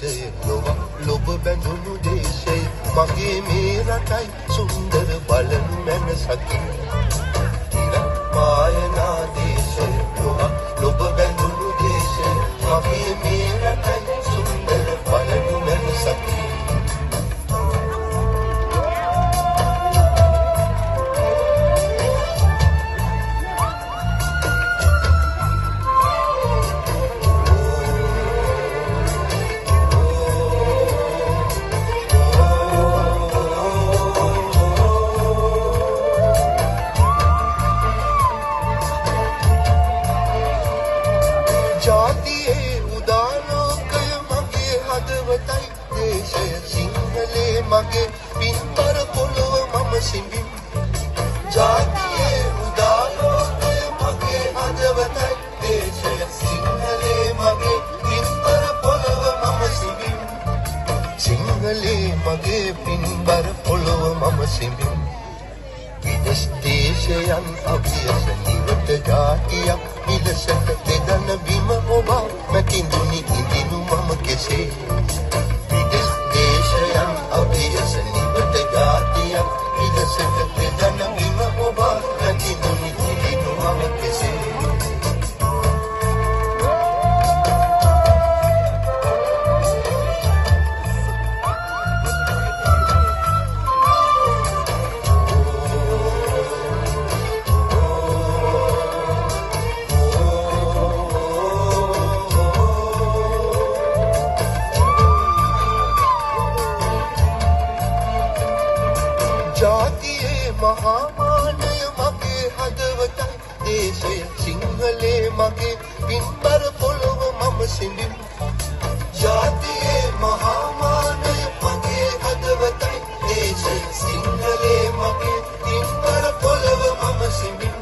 දේශය ලොව ලොබ බැඳුණු දේශය මගේ මේ රටයි සුන්දර බලනු මැනසකි පායනා දේශය ලොව ලොබ බැඳුණු දේශය මගේ මේ රටයි සුන්දර බලනු මැනසකි ජාතියේ උදාලෝකය මගේ හදවතයි දේශය සිංහලේ මගේ පින්බර පොළොව මම සිඹින් ජාතියේ උදාලෝකය මගේ හදවතයි දේශය සිංහලේ මගේ පින්බර පොළොව මම සිඹින් සිංහලේ මගේ පින්බර පොළොව මම සිඹින් විදෙස් දේශයන් අභියස නිවට ජාතියක් නිලසට දෙදන බිම ඔබා මැකිඳුනි ඉදිනු මම කෙසේ විදෙස් දේශයන් අභියස නිවට ජාතියක් නිලසට දෙදන බිම ඔබා මැකිඳුනි ඉදිනු මම කෙසේ ජාතියේ මහාමානය මගේ හදවතයි දේශය සිංහලේ මගේ පින්බර පොළොව මම සිඹින් ජාතියේ මහාමානය මගේ හදවතයි දේශය සිංහලේ මගේ පින්බර පොළොව මම සිඹින්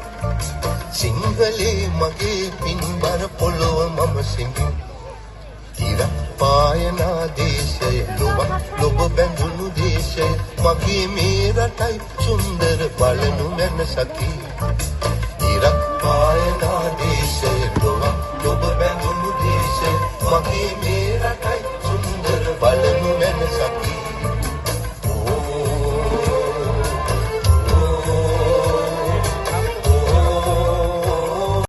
සිංහලේ මගේ පින්බර පොළොව මම සිඹින් ඉර පායනා දේශය ලොව ලොබ බැඳුණු දේශය මගේ මේ රටයි සුන්දර බලනු මැනසකි ඉරක් පායනා දේශය ලොව ලොබ බැඳුණු දේශය මගේ මේ රටයි සුන්දර බලනු මැනසකි